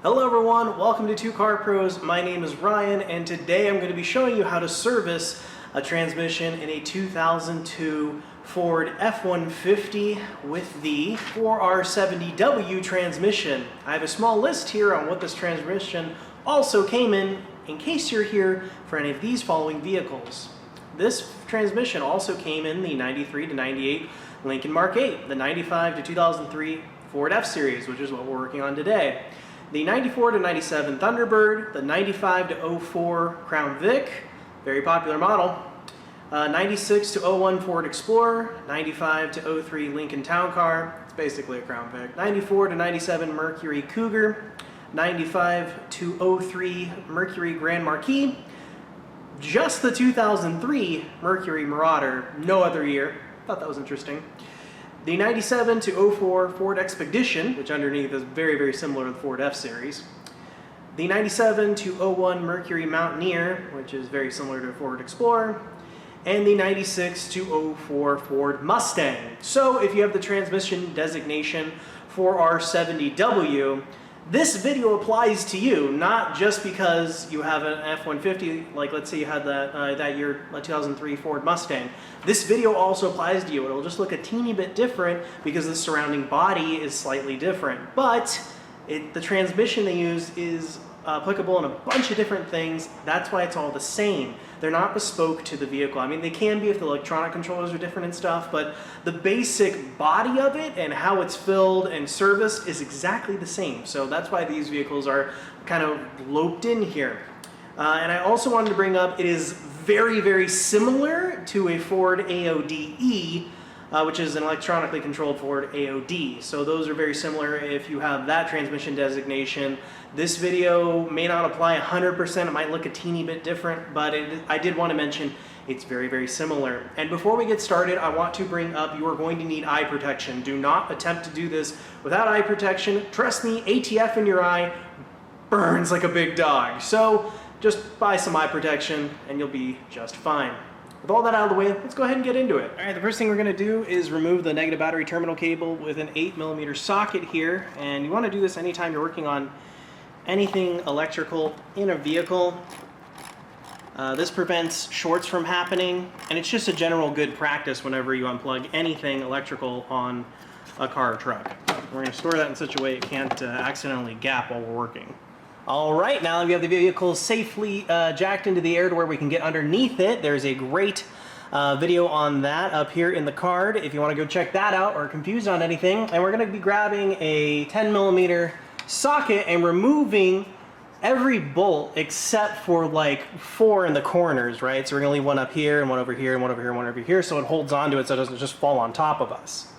Hello everyone, welcome to Two Car Pros. My name is Ryan and today I'm going to be showing you how to service a transmission in a 2002 Ford F-150 with the 4R70W transmission. I have a small list here on what this transmission also came in case you're here for any of these following vehicles. This transmission also came in the 93 to 98 Lincoln Mark 8, the 95 to 2003 Ford F-Series, which is what we're working on today, the 94 to 97 Thunderbird, the 95 to 04 Crown Vic, very popular model, 96 to 01 Ford Explorer, 95 to 03 Lincoln Town Car, it's basically a Crown Vic, 94 to 97 Mercury Cougar, 95 to 03 Mercury Grand Marquis, just the 2003 Mercury Marauder, no other year, thought that was interesting. The 97 to 04 Ford Expedition, which underneath is very, very similar to the Ford F-Series. The 97 to 01 Mercury Mountaineer, which is very similar to Ford Explorer. And the 96 to 04 Ford Mustang. So if you have the transmission designation 4R70W, this video applies to you, not just because you have an F-150, like let's say you had that year 2003 Ford Mustang. This video also applies to you. It'll just look a teeny bit different because the surrounding body is slightly different. But the transmission they use is applicable in a bunch of different things. That's why it's all the same. They're not bespoke to the vehicle. I mean, they can be if the electronic controllers are different and stuff, but the basic body of it and how it's filled and serviced is exactly the same. So that's why these vehicles are kind of loped in here. And I also wanted to bring up, it is very, very similar to a Ford AODE, which is an electronically controlled Ford AODE. So those are very similar if you have that transmission designation. This video may not apply 100%, it might look a teeny bit different, but I did want to mention it's very, very similar. And before we get started, I want to bring up you are going to need eye protection. Do not attempt to do this without eye protection. Trust me, ATF in your eye burns like a big dog. So just buy some eye protection and you'll be just fine. With all that out of the way, let's go ahead and get into it. All right, the first thing we're going to do is remove the negative battery terminal cable with an 8mm socket here. And you want to do this anytime you're working on anything electrical in a vehicle. This prevents shorts from happening, and it's just a general good practice whenever you unplug anything electrical on a car or truck. We're going to store that in such a way it can't accidentally gap while we're working. All right, now that we have the vehicle safely jacked into the air to where we can get underneath it, there's a great video on that up here in the card if you want to go check that out or confused on anything. And we're going to be grabbing a 10mm socket and removing every bolt except for like 4 in the corners, right? So we're going to leave one up here and one over here and one over here and one over here so it holds onto it so it doesn't just fall on top of us.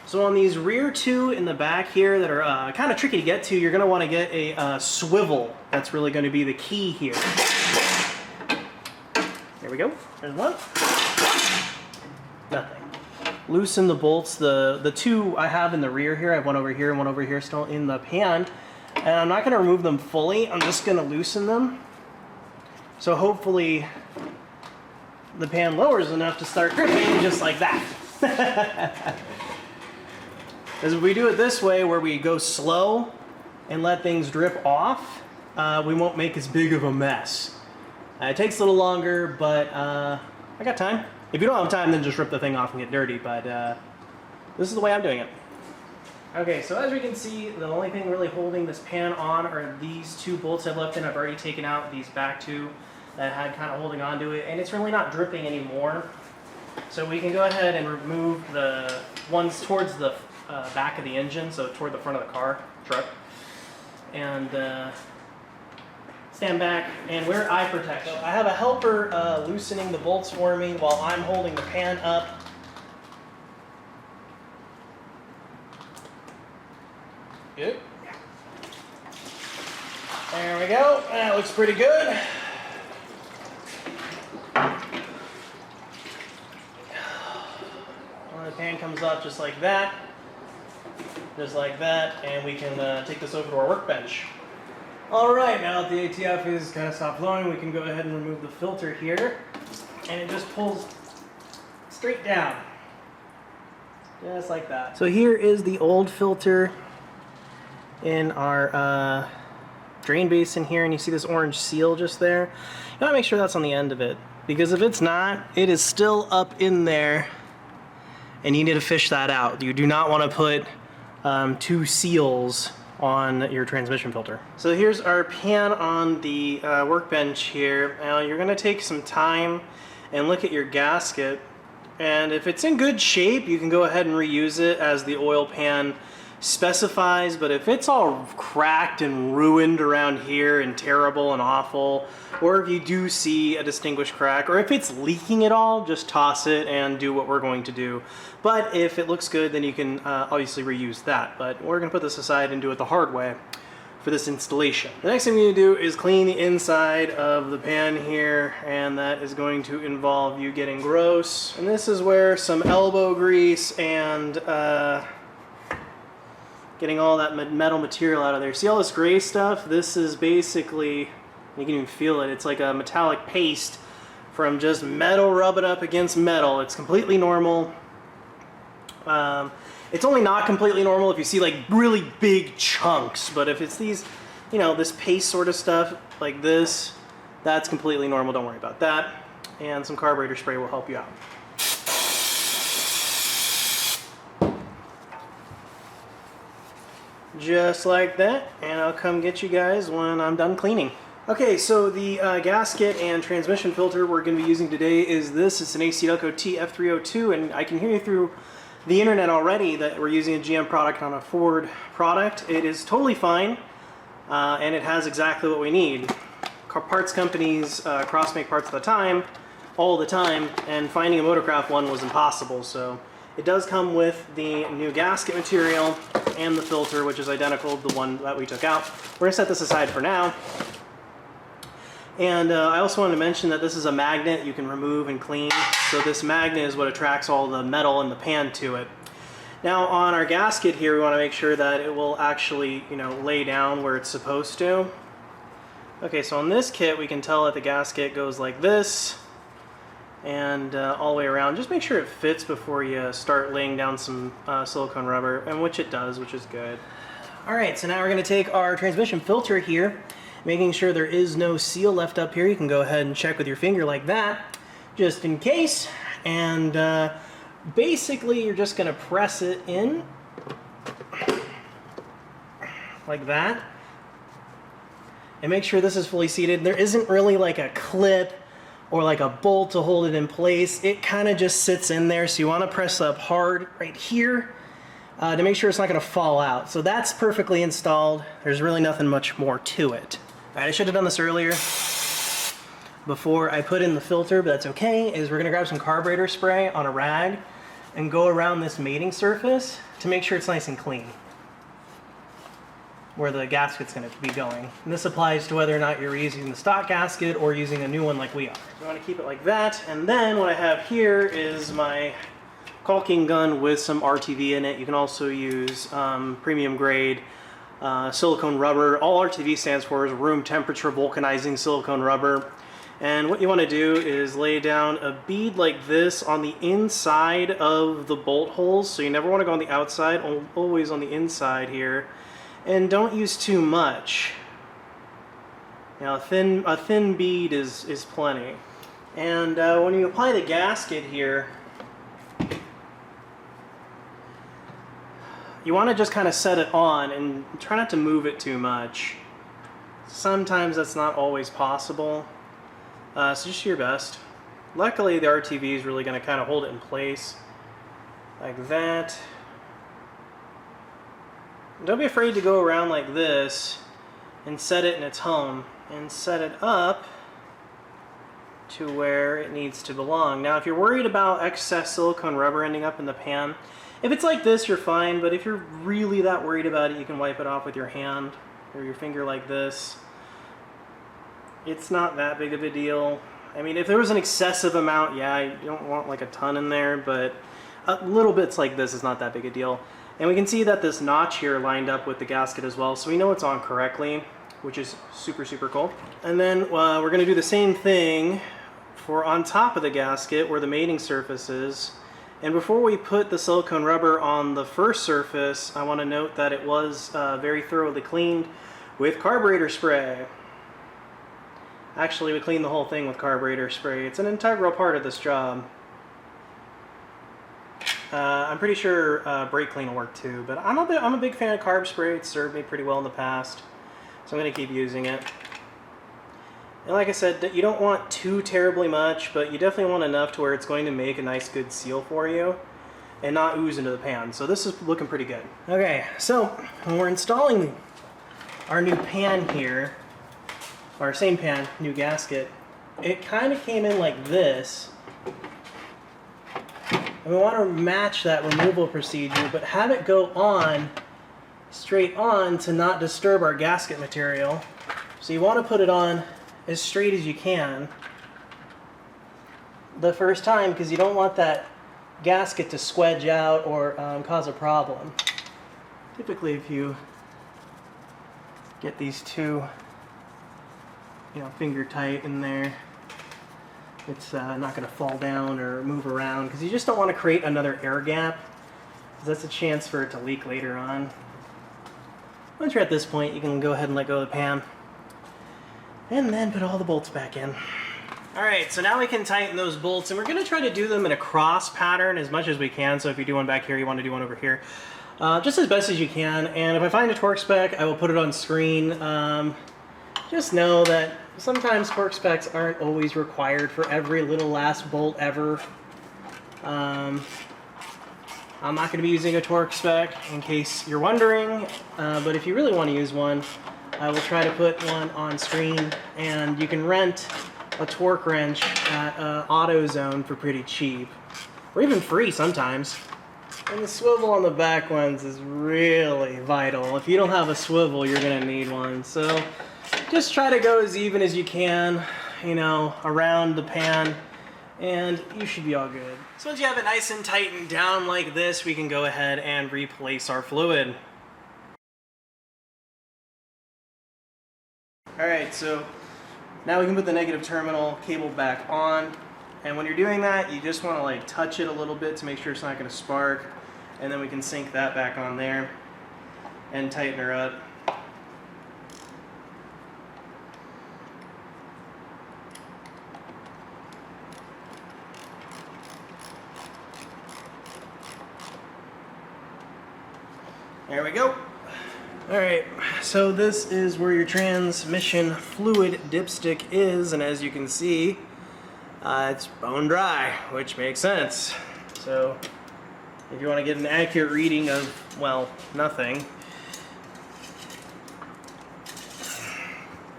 So on these rear two in the back here that are kind of tricky to get to, you're going to want to get a swivel. That's really going to be the key here. There we go. There's one. Nothing. Loosen the bolts. The two I have in the rear here, I have one over here and one over here still in the pan. And I'm not going to remove them fully. I'm just going to loosen them. So hopefully the pan lowers enough to start gripping just like that. Because if we do it this way, where we go slow and let things drip off, we won't make as big of a mess. It takes a little longer, but I got time. If you don't have time, then just rip the thing off and get dirty, but this is the way I'm doing it. Okay, so as we can see, the only thing really holding this pan on are these two bolts I've left in. I've already taken out these back two that had kind of holding onto it, and it's really not dripping anymore. So we can go ahead and remove the ones towards the back of the engine, so toward the front of the truck, and stand back and wear eye protection. So I have a helper loosening the bolts for me while I'm holding the pan up. Good. There we go. That looks pretty good. Well, the pan comes up just like that. Just like that, and we can take this over to our workbench. Alright, now that the ATF is kind of stopped flowing, we can go ahead and remove the filter here. And it just pulls straight down. Just like that. So here is the old filter. in our drain basin here, and you see this orange seal just there. You want to make sure that's on the end of it, because if it's not, it is still up in there and you need to fish that out. You do not want to put two seals on your transmission filter. So here's our pan on the workbench here. Now you're going to take some time and look at your gasket, and if it's in good shape you can go ahead and reuse it as the oil pan specifies, but if it's all cracked and ruined around here and terrible and awful, or if you do see a distinguished crack, or if it's leaking at all, just toss it and do what we're going to do. But if it looks good, then you can obviously reuse that, but we're going to put this aside and do it the hard way for this installation. The next thing we need to do is clean the inside of the pan here, and that is going to involve you getting gross, and this is where some elbow grease and getting all that metal material out of there. See all this gray stuff? This is basically, you can even feel it, it's like a metallic paste from just metal rubbing up against metal. It's completely normal. It's only not completely normal if you see like really big chunks, but if it's these, you know, this paste sort of stuff like this, that's completely normal, don't worry about that. And some carburetor spray will help you out. Just like that, and I'll come get you guys when I'm done cleaning. Okay, so the gasket and transmission filter we're going to be using today is this. It's an ACDelco TF302, and I can hear you through the internet already that we're using a GM product on a Ford product. It is totally fine, and it has exactly what we need. Parts companies cross-make parts all the time, and finding a Motorcraft one was impossible, so it does come with the new gasket material and the filter, which is identical to the one that we took out. We're going to set this aside for now. And I also wanted to mention that this is a magnet you can remove and clean. So this magnet is what attracts all the metal in the pan to it. Now on our gasket here, we want to make sure that it will actually, you know, lay down where it's supposed to. Okay, so on this kit we can tell that the gasket goes like this and all the way around. Just make sure it fits before you start laying down some silicone rubber, and which it does, which is good. Alright, so now we're going to take our transmission filter here, making sure there is no seal left up here. You can go ahead and check with your finger like that, just in case. And basically you're just going to press it in like that, and make sure this is fully seated. There isn't really like a clip or like a bolt to hold it in place. It kind of just sits in there, so you want to press up hard right here to make sure it's not going to fall out. So that's perfectly installed. There's really nothing much more to it. Alright, I should have done this earlier before I put in the filter, but that's okay. Is we're going to grab some carburetor spray on a rag and go around this mating surface to make sure it's nice and clean, where the gasket's going to be going. And this applies to whether or not you're using the stock gasket or using a new one like we are. You want to keep it like that, and then what I have here is my caulking gun with some RTV in it. You can also use premium grade silicone rubber. All RTV stands for is room temperature vulcanizing silicone rubber. And what you want to do is lay down a bead like this on the inside of the bolt holes. So you never want to go on the outside, always on the inside here. And don't use too much. Now, a thin bead is plenty. And when you apply the gasket here, you want to just kind of set it on and try not to move it too much. Sometimes that's not always possible, so just do your best. Luckily, the RTV is really going to kind of hold it in place like that. Don't be afraid to go around like this and set it in its home and set it up to where it needs to belong. Now, if you're worried about excess silicone rubber ending up in the pan, if it's like this, you're fine, but if you're really that worried about it, you can wipe it off with your hand or your finger like this. It's not that big of a deal. I mean, if there was an excessive amount, yeah, you don't want like a ton in there, but little bits like this is not that big a deal. And we can see that this notch here lined up with the gasket as well, so we know it's on correctly, which is super, super cool. And then we're going to do the same thing for on top of the gasket where the mating surface is, And before we put the silicone rubber on the first surface, I want to note that it was very thoroughly cleaned with carburetor spray. Actually, we cleaned the whole thing with carburetor spray. It's an integral part of this job. I'm pretty sure brake clean will work too, but I'm a big fan of carb spray. It's served me pretty well in the past, so I'm going to keep using it. And like I said, you don't want too terribly much, but you definitely want enough to where it's going to make a nice good seal for you and not ooze into the pan. So this is looking pretty good. Okay, so when we're installing our new pan here, our same pan, new gasket, it kind of came in like this. And we want to match that removal procedure, but have it go on, straight on, to not disturb our gasket material. So you want to put it on as straight as you can the first time, because you don't want that gasket to squedge out or cause a problem. Typically, if you get these two, finger tight in there, it's not going to fall down or move around, because you just don't want to create another air gap, because that's a chance for it to leak later on. Once you're at this point, you can go ahead and let go of the pan and then put all the bolts back in. Alright, so now we can tighten those bolts, and we're going to try to do them in a cross pattern as much as we can. So if you do one back here, you want to do one over here. Just as best as you can, and if I find a torque spec, I will put it on screen. Just know that sometimes torque specs aren't always required for every little last bolt ever. I'm not going to be using a torque spec in case you're wondering, but if you really want to use one, I will try to put one on screen, and you can rent a torque wrench at AutoZone for pretty cheap, or even free sometimes. And the swivel on the back ones is really vital. If you don't have a swivel, you're going to need one. So just try to go as even as you can, around the pan, and you should be all good. So once you have it nice and tightened down like this, we can go ahead and replace our fluid. Alright, so now we can put the negative terminal cable back on, and when you're doing that, you just want to touch it a little bit to make sure it's not going to spark, and then we can sink that back on there and tighten her up. There we go. Alright, so this is where your transmission fluid dipstick is, and as you can see, it's bone dry, which makes sense. So if you want to get an accurate reading of, well, nothing,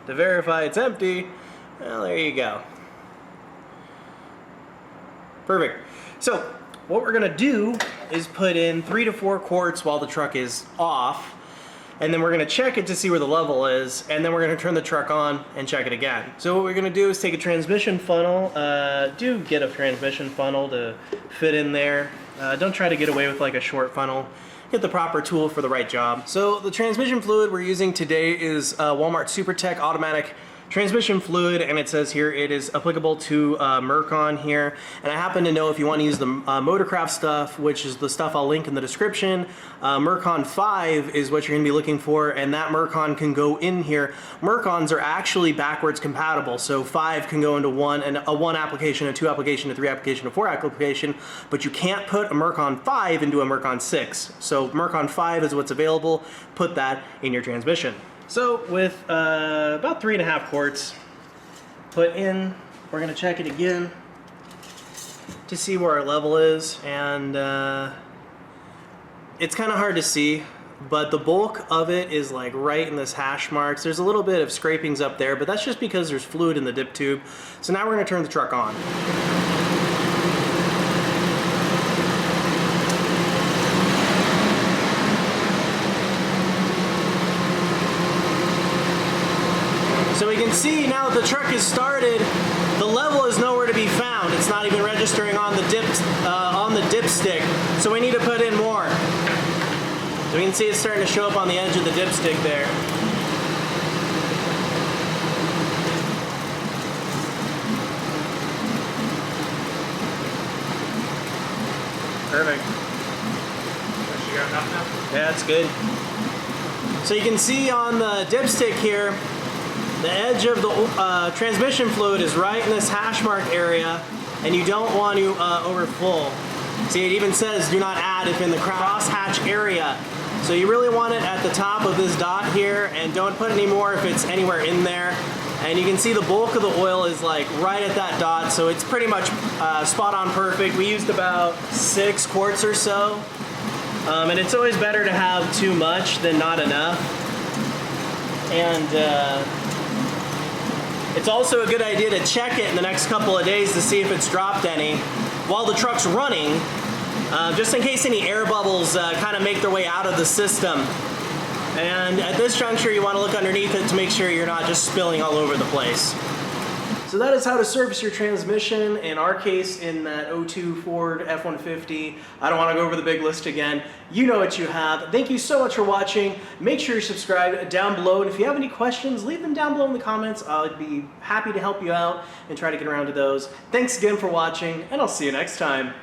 to verify it's empty, well, there you go. Perfect. So what we're going to do is put in 3 to 4 quarts while the truck is off, and then we're going to check it to see where the level is, and then we're going to turn the truck on and check it again. So what we're going to do is take a transmission funnel. Do get a transmission funnel to fit in there. Don't try to get away with a short funnel. Get the proper tool for the right job. So the transmission fluid we're using today is Walmart SuperTech automatic transmission fluid, and it says here it is applicable to Mercon here. And I happen to know if you want to use the Motorcraft stuff, which is the stuff I'll link in the description, Mercon 5 is what you're going to be looking for, and that Mercon can go in here. Mercons are actually backwards compatible, so 5 can go into a 1 application, a 2 application, a 3 application, a 4 application, but you can't put a Mercon 5 into a Mercon 6. So Mercon 5 is what's available. Put that in your transmission. So with about 3.5 quarts put in, we're going to check it again to see where our level is, and it's kind of hard to see, but the bulk of it is right in this hash marks. There's a little bit of scrapings up there, but that's just because there's fluid in the dip tube. So now we're going to turn the truck on. So we can see now that the truck is started, the level is nowhere to be found. It's not even registering on the dipstick. So we need to put in more. So we can see it's starting to show up on the edge of the dipstick there. Perfect. You got enough now? Yeah, that's good. So you can see on the dipstick here, the edge of the transmission fluid is right in this hash mark area, and you don't want to overfill. See, it even says do not add if in the crosshatch area. So you really want it at the top of this dot here, and don't put any more if it's anywhere in there. And you can see the bulk of the oil is like right at that dot, so it's pretty much spot on perfect. We used about 6 quarts or so. And it's always better to have too much than not enough. And it's also a good idea to check it in the next couple of days to see if it's dropped any while the truck's running, just in case any air bubbles kind of make their way out of the system. And at this juncture, you want to look underneath it to make sure you're not just spilling all over the place. So that is how to service your transmission. In our case, in that 02 Ford F-150, I don't want to go over the big list again. You know what you have. Thank you so much for watching. Make sure you're subscribed down below. And if you have any questions, leave them down below in the comments. I'd be happy to help you out and try to get around to those. Thanks again for watching, and I'll see you next time.